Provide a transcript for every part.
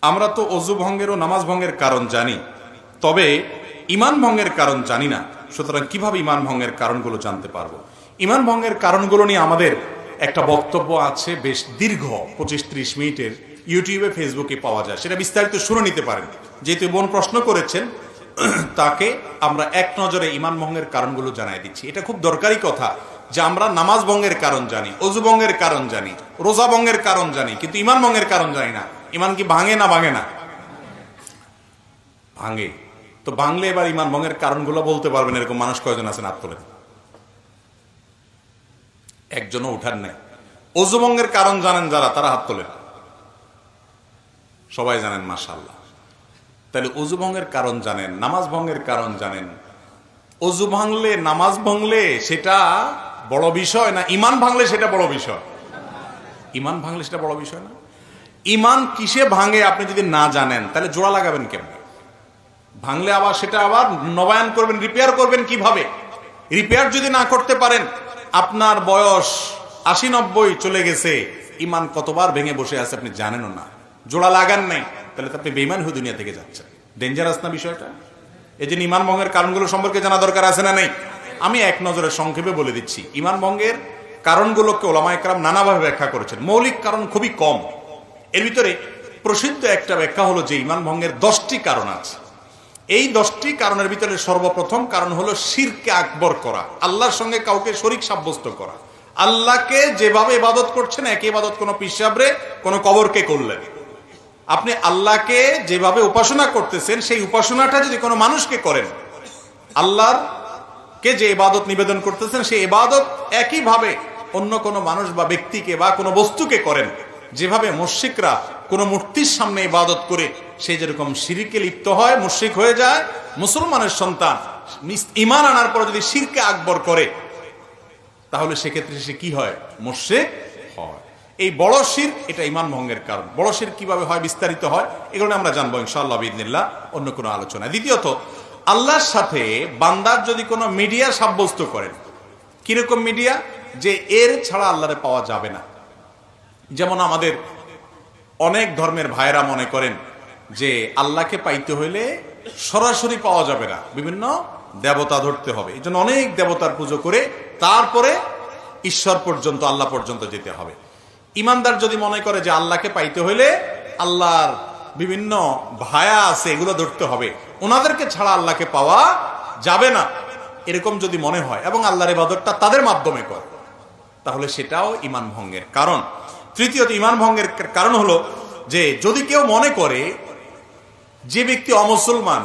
আমরা তো অজু ভঙ্গের ও নামাজ ভঙ্গের কারণ জানি, তবে ঈমান ভঙ্গের কারণ জানি না। সুতরাং কিভাবে ঈমান ভঙ্গের কারণগুলো জানতে পারবো? ঈমান ভঙ্গের কারণগুলো নিয়ে আমাদের একটা বক্তব্য আছে, বেশ দীর্ঘ, 25-30 মিনিটের, ইউটিউবে ফেসবুকে পাওয়া যায়, সেটা বিস্তারিত শুনে নিতে পারেন। যেহেতু বোন প্রশ্ন করেছেন, তাকে আমরা এক নজরে ঈমান ভঙ্গের কারণগুলো জানাই দিচ্ছি। এটা খুব দরকারি কথা যে আমরা নামাজ ভঙ্গের কারণ জানি, অজু ভঙ্গের কারণ জানি, রোজা ভঙ্গের কারণ জানি, কিন্তু ঈমান ভঙ্গের কারণ জানি না। ঈমান কি ভাঙে না ভাঙে না? ভাঙে। তো ভাঙলে এবার ঈমান ভঙ্গের কারণগুলো বলতে পারবেন এরকম মানুষ কয়জন আছেন? হাত তোলেন। একজনও উঠার নেই। অজু ভঙ্গের কারণ জানেন যারা, তারা হাত তোলেন। সবাই জানেন, মাশাআল্লাহ। তাহলে অজু ভঙ্গের কারণ জানেন, নামাজ ভঙ্গের কারণ জানেন। অজু ভাঙলে, নামাজ ভাঙলে সেটা বড় বিষয় না ঈমান ভাঙলে সেটা বড় বিষয়? ঈমান ভাঙলে সেটা বড় বিষয় না? ঈমান কিসে ভাঙে আপনি যদি না জানেন, তাহলে জোড়া লাগাবেন কেমন? ভাঙলে আবার সেটা আবার নবায়ন করবেন, রিপেয়ার করবেন কিভাবে? রিপেয়ার যদি না করতে পারেন, আপনার বয়স 80-90 চলে গেছে, ঈমান কতবার ভেঙে বসে আছে আপনি জানেনও না, জোড়া লাগান নাই, তাহলে তো আপনি বেঈমান হয়ে দুনিয়া থেকে যাচ্ছেন। ডেঞ্জারাস না বিষয়টা? এই যে ঈমান ভঙ্গের কারণগুলো সম্পর্কে জানা দরকার আছে না নাই? আমি এক নজরে সংক্ষেপে বলে দিচ্ছি। ঈমান ভঙ্গের কারণগুলোকে ওলামায়ে কেরাম নানাভাবে ব্যাখ্যা করেছেন। মৌলিক কারণ খুবই কম। এর ভিতরে প্রসিদ্ধ একটা ব্যাখ্যা হলো যে ঈমান ভঙ্গের 10টি কারণ আছে। এই 10টি কারণের ভিতরে সর্বপ্রথম কারণ হলো শিরকে আকবর করা, আল্লাহর সঙ্গে কাউকে শরীক সাব্যস্ত করা। আল্লাহকে যেভাবে ইবাদত করছেন, একই ইবাদত কোনো পীর সাহেবরে, কোনো কবরকে করলেন। আপনি আল্লাহকে যেভাবে উপাসনা করতেছেন, সেই উপাসনাটা যদি কোনো মানুষকে করেন, আল্লাহর কে যে ইবাদত নিবেদন করতেছেন, সেই ইবাদত একইভাবে অন্য কোনো মানুষ বা ব্যক্তিকে বা কোনো বস্তুকে করেন, যেভাবে মুশরিকরা কোনো মূর্তির সামনে ইবাদত করে সে যেরকম শিরকে লিপ্ত হয়, মুশরিক হয়ে যায়, মুসলমানের সন্তান ঈমান আনার পর যদি শিরকে আকবর করে, তাহলে সেক্ষেত্রে সে কি হয়? মুশরিক হয়। এই বড় শিরক, এটা ঈমান ভঙ্গের কারণ। বড় শিরক কিভাবে হয়, বিস্তারিত হয়, এগুলো আমরা জানবো ইনশাআল্লাহ বিইذনিল্লাহ অন্য কোনো আলোচনায়। দ্বিতীয়ত, আল্লাহর সাথে বান্দার যদি কোনো মিডিয়া সাব্যস্ত করেন, কিরকম মিডিয়া? যে এর ছাড়া আল্লাহরে পাওয়া যাবে না। যেমন আমাদের অনেক ধর্মের ভাইরা মনে করেন যে আল্লাহকে পাইতে হইলে সরাসরি পাওয়া যাবে না, বিভিন্ন দেবতা ধরতে হবে, এই জন্য অনেক দেবতার পুজো করে তারপরে ঈশ্বর পর্যন্ত, আল্লাহ পর্যন্ত যেতে হবে। ইমানদার যদি মনে করে যে আল্লাহকে পাইতে হইলে আল্লাহর বিভিন্ন ভায়া আছে, এগুলো ধরতে হবে, ওনাদেরকে ছাড়া আল্লাহকে পাওয়া যাবে না, এরকম যদি মনে হয় এবং আল্লাহর ইবাদতটা তাদের মাধ্যমে করে, তাহলে সেটাও ঈমান ভঙ্গের কারণ। তৃতীয়ত, ঈমান ভঙ্গের কারণ হলো যে যদি কেউ মনে করে যে ব্যক্তি অমুসলমান,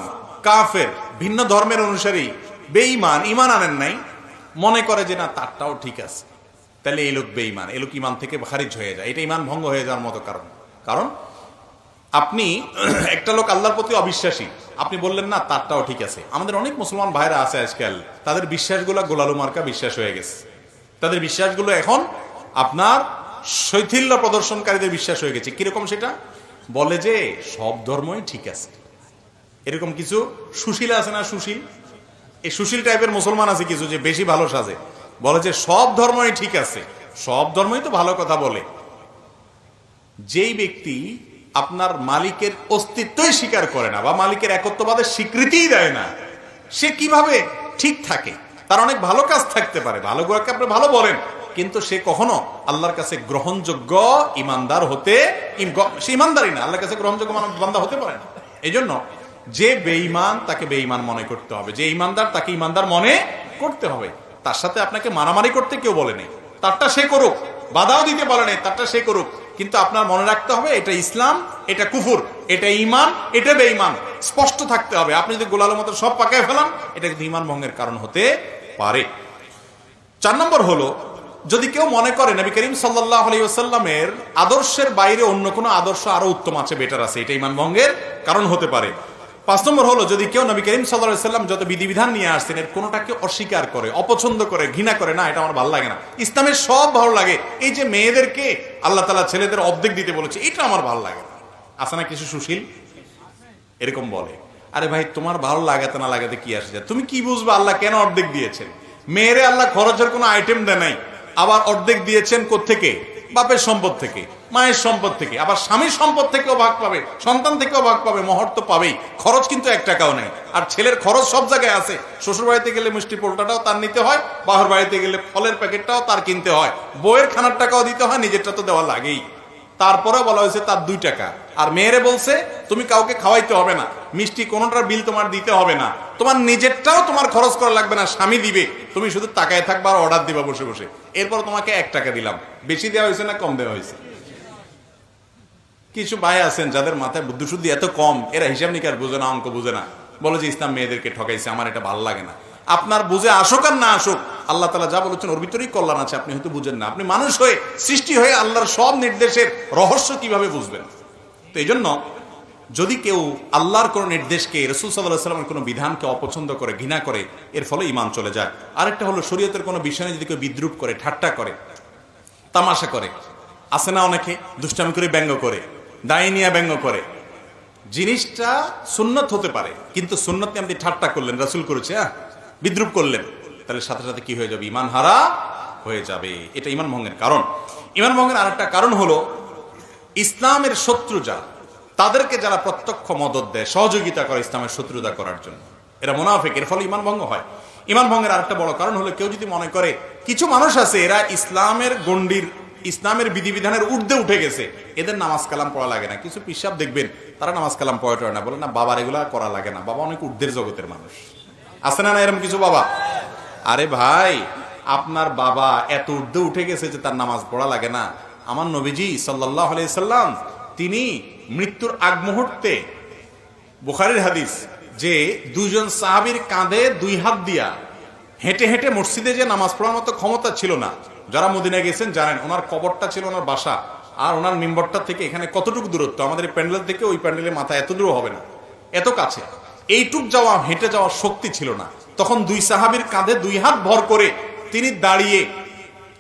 কাফের, ভিন্ন ধর্মের অনুসারী, বেঈমান, ঈমান আনেন নাই, মনে করে যে না তারটাও ঠিক আছে, তাহলে এই লোক বেঈমান, এই লোক ঈমান থেকে খারিজ হয়ে যায়, এটা ঈমান ভঙ্গ হয়ে যাওয়ার মতো কারণ। কারণ আপনি একটা লোক আল্লাহর প্রতি অবিশ্বাসী, আপনি বললেন না তারটাও ঠিক আছে। আমাদের অনেক মুসলমান ভাইরা আছে আজকাল, তাদের বিশ্বাসগুলো গোলালু মার্কা বিশ্বাস হয়ে গেছে। তাদের বিশ্বাসগুলো এখন আপনার শৈথিল্য প্রদর্শনকারীদের বিশ্বাস হয়ে গেছে। কিরকম সেটা? বলে যে সব ধর্মই ঠিক আছে। এরকম কিছু সুশীল আছে না, সুশীল, এই সুশীল টাইপের মুসলমান আছে কিছু, যে বেশি ভালো সাজে, বলে যে সব ধর্মই ঠিক আছে, সব ধর্মই তো ভালো কথা বলে। যেই ব্যক্তি আপনার মালিকের অস্তিত্বই স্বীকার করে না বা মালিকের একত্ববাদের স্বীকৃতিই দেয় না, সে কিভাবে ঠিক থাকে? তার অনেক ভালো কাজ থাকতে পারে, ভালো গুলোকে আপনি ভালো বলেন, কিন্তু সে কখনো আল্লাহর কাছে গ্রহণযোগ্য ইমানদার হতে, সে ইমানদারই না, আল্লাহর কাছে গ্রহণযোগ্য বান্দা হতে পারে না। এই জন্য যে বেঈমান তাকে বেঈমান মনে করতে হবে, যে ইমানদার তাকে ইমানদার মনে করতে হবে। তার সাথে আপনাকে মারামারি করতে কেউ বলেনি, তারটা সে করুক, বাধাও দিতে বলে নেই, তারটা সে করুক, কিন্তু আপনার মনে রাখতে হবে এটা ইসলাম, এটা কুফর, এটা ঈমান, এটা বেঈমান, স্পষ্ট থাকতে হবে। আপনি যদি গোলালের মতো সব পাকায় ফেলান, এটা কিন্তু ঈমান ভঙ্গের কারণ হতে পারে। 4 নম্বর হলো, যদি কেউ মনে করে নবী করিম সাল্লাল্লাহু আলাইহি ওয়াসাল্লামের আদর্শের বাইরে অন্য কোনো আদর্শ আরো উত্তম আছে, বেটার আছে, এটা ঈমান ভঙ্গের কারণ হতে পারে। 5 নম্বর হলো, যদি কেউ নবী করিম সাল্লাল্লাহু আলাইহি ওয়াসাল্লাম যত বিধিবিধান নিয়ে আসছেন এর কোনোটাকে অস্বীকার করে, অপছন্দ করে, ঘৃণা করে, না এটা আমার ভালো লাগে না, ইসলামের সব ভালো লাগে, এই যে মেয়েদেরকে আল্লাহ তাআলা ছেলেদের অর্ধেক দিতে বলেছে, এটা আমার ভালো লাগে না। আছে না কিছু সুশীল এরকম বলে, আরে ভাই তোমার ভালো লাগাতে না লাগাতে কি আসে যায়, তুমি কি বুঝবে আল্লাহ কেন অর্ধেক দিয়েছেন? মেয়েরে আল্লাহ খরচের কোনো আইটেম দেয় নাই, আবার অর্ধেক দিয়েছেন কোত্থেকে? বাপের সম্পদ থেকে, মায়ের সম্পদ থেকে, আবার স্বামীর সম্পদ থেকেও ভাগ পাবে, সন্তান থেকেও ভাগ পাবে, মহর তো পাবেই। খরচ কিন্তু 1 টাকাও নেই। আর ছেলের খরচ সব জায়গায় আছে। শ্বশুর বাড়িতে গেলে মিষ্টি পোলটাটাও তার নিতে হয়, বাহর বাড়িতে গেলে ফলের প্যাকেটটাও তার কিনতে হয়, বউয়ের খানার টাকাও দিতে হয়, নিজেরটা তো দেওয়া লাগেই। তারপরে বলা হয়েছে তার 2 টাকা। আর মেয়েরে বলছে তুমি কাউকে খাওয়াইতে হবে না, মিষ্টি কোনোটার বিল তোমার দিতে হবে না, তোমার নিজেরটাও তোমার খরচ করা লাগবে না, স্বামী দিবে, তুমি শুধু তাকায় থাকবা আর অর্ডার দিবা বসে বসে। এরপর তোমাকে 1 টাকা দিলাম। বেশি দেওয়া হয়েছে না কম দেওয়া হয়েছে? কিছু ভাই আছেন যাদের মাথায় বুদ্ধি শুদ্ধি এত কম, এরা হিসাব নিকাশ বুঝে না, অঙ্ক বুঝে না, বলে যে ইসলাম মেয়েদেরকে ঠকাইছে, আমার এটা ভালো লাগে না। আপনার বুঝে আসুক আর না আসুক, আল্লাহ তাআলা যা বলেছেন ওর ভিতরেই কল্যাণ আছে, আপনি হয়তো বুঝেন না। আপনি মানুষ হয়ে, সৃষ্টি হয়ে আল্লাহর সব নির্দেশের রহস্য কিভাবে বুঝবেন? তো এই জন্য যদি কেউ আল্লাহর কোন নির্দেশকে, রাসূল সাল্লাল্লাহু আলাইহি ওয়াসাল্লামের কোনো বিধানকে অপছন্দ করে, ঘৃণা করে, এর ফলে ঈমান চলে যায়। আরেকটা হলো শরীয়তের কোনো বিষয়ে যদি কেউ বিদ্রূপ করে, ঠাট্টা করে, তামাশা করে, আছে না অনেকে দুষ্টামি করে ব্যঙ্গ করে, দায় নিয়ে ব্যঙ্গ করে, জিনিসটা সুন্নত হতে পারে, কিন্তু সুন্নত নিয়ে আপনি ঠাট্টা করলেন, রাসূল করেছে, বিদ্রূপ করলেন, তাহলে সাথে সাথে কি হয়ে যাবে? ঈমান হারা হয়ে যাবে। এটা ঈমান ভঙ্গের কারণ। ঈমান ভঙ্গের আরেকটা কারণ হলো ইসলামের শত্রু যারা, তাদেরকে যারা প্রত্যক্ষ মদদ দেয়, সহযোগিতা করে ইসলামের শত্রুতা করার জন্য, এরা মুনাফিক, এর ফলে ঈমান ভঙ্গ হয়। ঈমান ভঙ্গের আরেকটা বড় কারণ হলো কেউ যদি মনে করে কিছু মানুষ আছে এরা ইসলামের গণ্ডির, ইসলামের বিধিবিধানের ঊর্ধ্বে উঠে গেছে, এদের নামাজ কালাম পড়া লাগে না। কিছু পিসাব দেখবেন তারা নামাজ কালাম পড়ে না, বলে না বাবার এগুলা করা লাগে না, বাবা অনেক ঊর্ধ্বের জগতের মানুষ। আছে না এরকম কিছু বাবা? আরে ভাই, আপনার বাবা এত ঊর্ধ্বে উঠে গেছে যে তার নামাজ পড়া লাগে না? আমার নবীজি সাল্লাল্লাহু আলাইহি সাল্লাম তিনি মৃত্যুর আগ মুহূর্তে, বুখারীর হাদিস, যে 2 জন সাহাবীর কাঁধে 2 হাত দিয়া হেঁটে হেঁটে মসজিদে যে নামাজ পড়ার মতো ক্ষমতা ছিল না। যারা মদিনায় গেছেন জানেন, ওনার কবরটা ছিল ওনার বাসা, আর ওনার মিম্বরটা থেকে এখানে কতটুকু দূরত্ব, আমাদের প্যান্ডেল থেকে ওই প্যান্ডেলের মাথা এত দূর হবে না, এত কাছে। এইটুক যাওয়া, হেঁটে যাওয়ার শক্তি ছিল না। তখন 2 সাহাবীর কাঁধে 2 হাত ভর করে তিনি দাঁড়িয়ে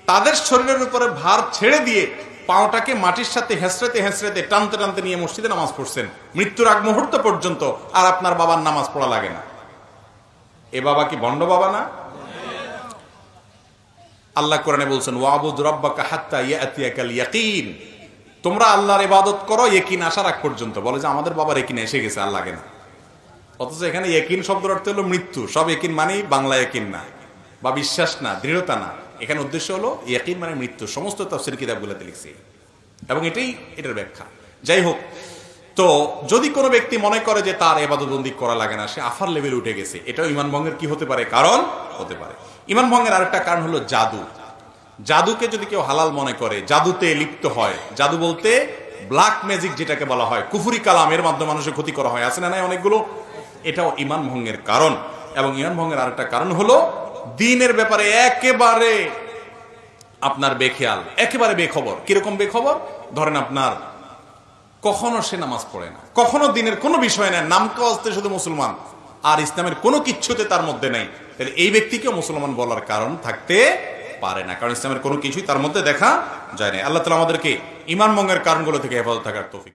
তাদের শরীরের উপরে ভার ছেড়ে দিয়ে পাওটাকে মাটির সাথে হেঁচড়াতে হেঁচড়াতে টানতে টানতে নিয়ে মসজিদে নামাজ পড়ছেন মৃত্যুর আগ মুহূর্ত পর্যন্ত। আর আপনার বাবার নামাজ পড়া লাগে না? এ বাবা কি ভণ্ড বাবা না? আল্লাহ কোরআনে বলছেন ওয়াবুদ রাব্বাকা হাত্তা ইয়াতিয়াকাল ইয়াকিন, তোমরা আল্লাহর ইবাদত করো ইয়াকিন আসার আগ পর্যন্ত। বলে যে আমাদের বাবার ইয়াকিন এসে গেছে, আর লাগে না। অথচ এখানে ইয়াকিন শব্দের অর্থ হলো মৃত্যু। সব ইয়াকিন মানেই বাংলা ইয়াকিন না, বা বিশ্বাস না, দৃঢ়তা না। এখানে উদ্দেশ্য হলো ইয়াকিন মানে মৃত্যু। সমস্ত তাফসীর কিতাবগুলোতে লিখছে, এবং এটার ব্যাখ্যা। যাই হোক, তো যদি কোনো ব্যক্তি মনে করে যে তার ইবাদতবন্দি করা লাগে না, সে আফার লেভেল উঠে গেছে, এটাও ঈমান ভঙ্গের কি হতে পারে? কারণ হতে পারে। ঈমান ভঙ্গের আরেকটা কারণ হলো জাদু। জাদুকে যদি কেউ হালাল মনে করে, জাদুতে লিপ্ত হয়, জাদু বলতে ব্ল্যাক ম্যাজিক যেটাকে বলা হয়, কুফরি কালামের মাধ্যমে মানুষের ক্ষতি করা হয়, আছে না নাই অনেকগুলো, এটাও ঈমান ভঙ্গের কারণ। এবং ঈমান ভঙ্গের আরেকটা কারণ হলো দ্বীনের ব্যাপারে একেবারে আপনার বেখেয়াল, একেবারে বেখবর। কিরকম বেখবর? ধরেন আপনার কখনো সে নামাজ পড়ে না, কখনো দিনের কোনো বিষয় নেই, নামকে আসতে শুধু মুসলমান, আর ইসলামের কোনো কিচ্ছুতে তার মধ্যে নেই, তাহলে এই ব্যক্তিকে মুসলমান বলার কারণ থাকতে পারে না, কারণ ইসলামের কোনো কিছুই তার মধ্যে দেখা যায় না। আল্লাহ তাআলা আমাদেরকে ঈমান ভঙ্গের কারণগুলো থেকে হেফাজত থাকার তৌফিক